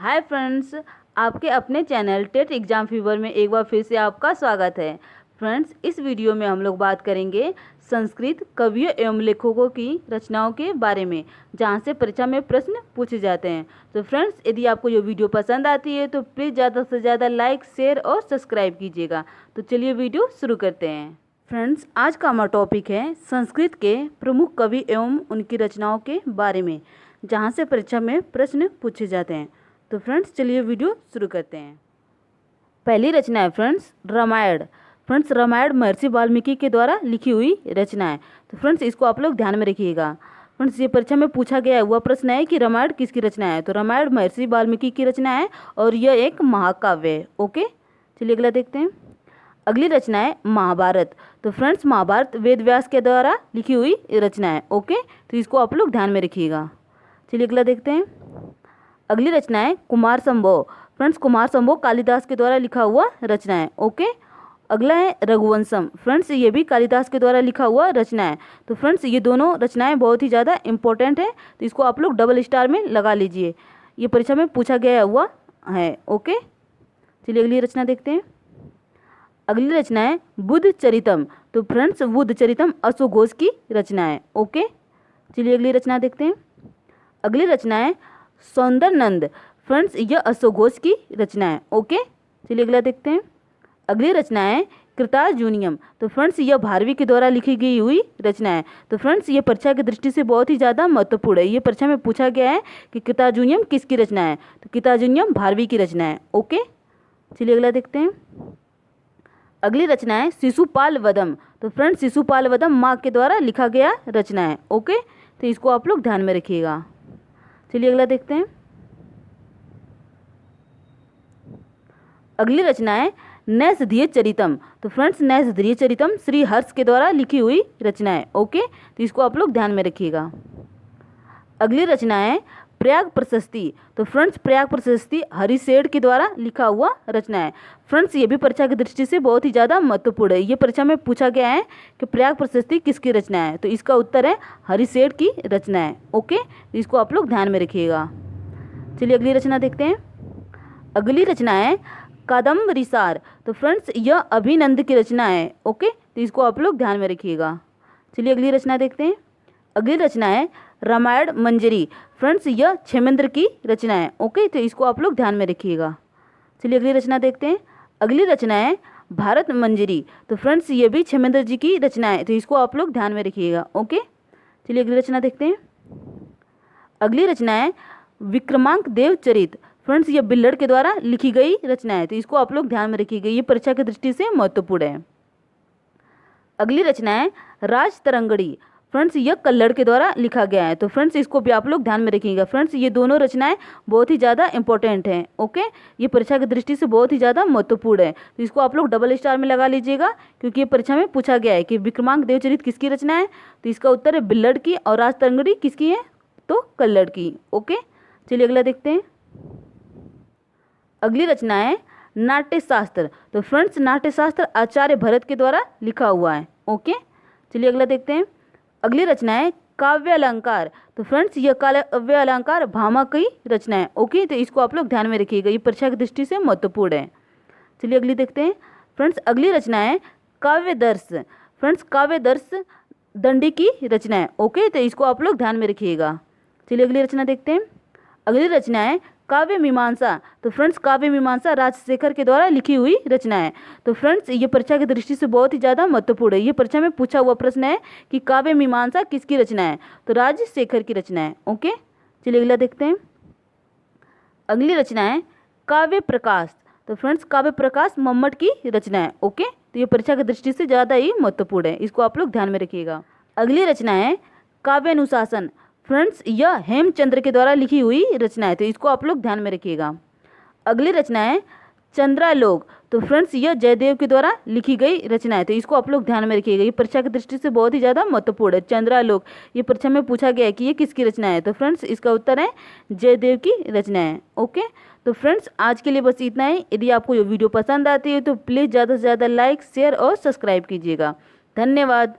Hi friends, आपके अपने channel TET exam fever में एक बार फिर से आपका स्वागत है। फ्रेंड्स, इस वीडियो में हम लोग बात करेंगे संस्कृत कवियों एवं लेखकों की रचनाओं के बारे में, जहां से परीक्षा में प्रश्न पूछे जाते हैं। तो फ्रेंड्स, यदि आपको ये वीडियो पसंद आती है तो प्लीज़ ज़्यादा से ज़्यादा लाइक, शेयर और सब्सक्राइब कीजिएगा। तो चलिए वीडियो शुरू करते हैं। फ्रेंड्स, आज का हमारा टॉपिक है संस्कृत के प्रमुख कवि एवं उनकी रचनाओं के बारे में, जहाँ से परीक्षा में प्रश्न पूछे जाते हैं। तो फ्रेंड्स, चलिए वीडियो शुरू करते हैं। पहली रचना है फ्रेंड्स रामायण। फ्रेंड्स, रामायण महर्षि वाल्मीकि के द्वारा लिखी हुई रचना है। तो फ्रेंड्स, इसको आप लोग ध्यान में रखिएगा। फ्रेंड्स, ये परीक्षा में पूछा गया हुआ प्रश्न है कि रामायण किसकी रचना है। तो रामायण महर्षि वाल्मीकि की रचना है और यह एक महाकाव्य है। ओके, चलिए अगला देखते हैं। अगली रचना है महाभारत। तो फ्रेंड्स, महाभारत वेद व्यास के द्वारा लिखी हुई रचना है। ओके, तो इसको आप लोग ध्यान में रखिएगा। चलिए अगला देखते हैं। अगली रचना है कुमार संभव। फ्रेंड्स, कुमार संभव कालिदास के द्वारा लिखा हुआ रचना है। ओके, अगला है रघुवंशम। फ्रेंड्स, ये भी कालिदास के द्वारा लिखा हुआ रचना है। तो फ्रेंड्स, ये दोनों रचनाएं बहुत ही ज़्यादा इंपॉर्टेंट है, तो इसको आप लोग डबल स्टार में लगा लीजिए। ये परीक्षा में पूछा गया हुआ है। ओके, चलिए अगली रचना देखते हैं। अगली रचना है बुद्ध चरितम। तो फ्रेंड्स, बुद्ध चरितम अशोक घोष की रचना है। ओके, चलिए अगली रचना देखते हैं। अगली रचना है सौंदरनंद। फ्रेंड्स, यह अशोक घोष की रचना है। ओके, चलिए अगला देखते हैं। अगली रचना है कृतार्जुनियम। तो फ्रेंड्स, यह भारवी के द्वारा लिखी गई हुई रचना है। तो फ्रेंड्स, ये परीक्षा की दृष्टि से बहुत ही ज़्यादा महत्वपूर्ण है। ये परीक्षा में पूछा गया है कि कृतार्जुनियम किसकी रचना है। तो कृतार्जुनियम भारवी की रचना है। ओके, चलिए अगला देखते हैं। अगली रचना है शिशुपाल वधम। तो फ्रेंड्स, शिशुपाल वधम माँ के द्वारा लिखा गया रचना है। ओके, तो इसको आप लोग ध्यान में रखिएगा। चलिए अगला देखते हैं। अगली रचना है नैषधीय चरितम। तो फ्रेंड्स, नैषधीय चरितम श्री हर्ष के द्वारा लिखी हुई रचना है। ओके, तो इसको आप लोग ध्यान में रखिएगा। अगली रचना है प्रयाग प्रशस्ति। तो फ्रेंड्स, प्रयाग प्रशस्ति हरिशेठ के द्वारा लिखा हुआ रचना है। फ्रेंड्स, ये भी परीक्षा की दृष्टि से बहुत ही ज़्यादा महत्वपूर्ण है। ये परीक्षा में पूछा गया है कि प्रयाग प्रशस्ति किसकी रचना है। तो इसका उत्तर है हरिशेठ की रचना है। ओके, तो इसको आप लोग ध्यान में रखिएगा। चलिए अगली रचना देखते हैं। अगली रचना है कादम्बरीसार। तो फ्रेंड्स, यह अभिनंद की रचना है। ओके, तो इसको आप लोग ध्यान में रखिएगा। चलिए अगली रचना देखते हैं। अगली रचना है रामायण मंजरी। फ्रेंड्स, यह क्षेमेंद्र की रचना है। ओके, तो इसको आप लोग ध्यान में रखिएगा। चलिए अगली रचना देखते हैं। अगली रचना है भारत मंजरी। तो फ्रेंड्स, ये भी क्षेमेंद्र जी की रचना है, तो इसको आप लोग ध्यान में रखिएगा। ओके, चलिए अगली रचना देखते हैं। अगली रचना है विक्रमांक देव चरित। फ्रेंड्स, ये बिल्लड़ के द्वारा लिखी गई रचना है, तो इसको आप लोग ध्यान में रखिएगा। ये परीक्षा की दृष्टि से महत्वपूर्ण है। अगली रचना है राज तरंगड़ी। फ्रेंड्स, यह कल्लड़ के द्वारा लिखा गया है, तो फ्रेंड्स इसको भी आप लोग ध्यान में रखिएगा। फ्रेंड्स, ये दोनों रचनाएं बहुत ही ज़्यादा इंपॉर्टेंट हैं। ओके, ये परीक्षा की दृष्टि से बहुत ही ज़्यादा महत्वपूर्ण है, तो इसको आप लोग डबल स्टार में लगा लीजिएगा, क्योंकि ये परीक्षा में पूछा गया है कि विक्रमांक देवचरित किसकी रचना है। तो इसका उत्तर है बिल्लड़ की, और राज तरंगड़ी किसकी है, तो कल्लड़ की। ओके, चलिए अगला देखते हैं। अगली रचना है नाट्यशास्त्र। तो फ्रेंड्स, नाट्यशास्त्र आचार्य भरत के द्वारा लिखा हुआ है। ओके, चलिए अगला देखते हैं। अगली रचना है काव्य अलंकार। तो फ्रेंड्स, यह काव्य अलंकार भामा की रचना है। ओके, तो इसको आप लोग ध्यान में रखिएगा। ये परीक्षा की दृष्टि से महत्वपूर्ण है। चलिए अगली देखते हैं। फ्रेंड्स, अगली रचना है काव्यदर्श। फ्रेंड्स, काव्यदर्श दंडी की रचना है। ओके, तो इसको आप लोग ध्यान में रखिएगा। चलिए अगली रचना देखते हैं। अगली रचना है काव्य मीमांसा। तो फ्रेंड्स, काव्य मीमांसा राजशेखर के द्वारा लिखी हुई रचना है। तो फ्रेंड्स, ये परीक्षा की दृष्टि से बहुत ही ज़्यादा महत्वपूर्ण है। ये परीक्षा में पूछा हुआ प्रश्न है कि काव्य मीमांसा किसकी रचना है। तो राजशेखर की रचना है। ओके, चलिए अगला देखते हैं। अगली रचना है काव्य प्रकाश। तो फ्रेंड्स, काव्य प्रकाश मम्मट की रचना है। ओके, तो ये परीक्षा की दृष्टि से ज़्यादा ही महत्वपूर्ण है, इसको आप लोग ध्यान में रखिएगा। अगली रचना है काव्य अनुशासन। फ्रेंड्स, यह हेमचंद्र के द्वारा लिखी हुई रचना है, तो इसको आप लोग ध्यान में रखिएगा। अगली रचना है चंद्रालोक। तो फ्रेंड्स, यह जयदेव के द्वारा लिखी गई रचना है, तो इसको आप लोग ध्यान में रखिएगा। ये परीक्षा की दृष्टि से बहुत ही ज़्यादा महत्वपूर्ण है। चंद्रालोक, ये परीक्षा में पूछा गया है कि ये किसकी रचना है। तो फ्रेंड्स, इसका उत्तर है जयदेव की रचना है। ओके, तो फ्रेंड्स, आज के लिए बस इतना ही। यदि आपको ये वीडियो पसंद आती है तो प्लीज़ ज़्यादा से ज़्यादा लाइक, शेयर और सब्सक्राइब कीजिएगा। धन्यवाद।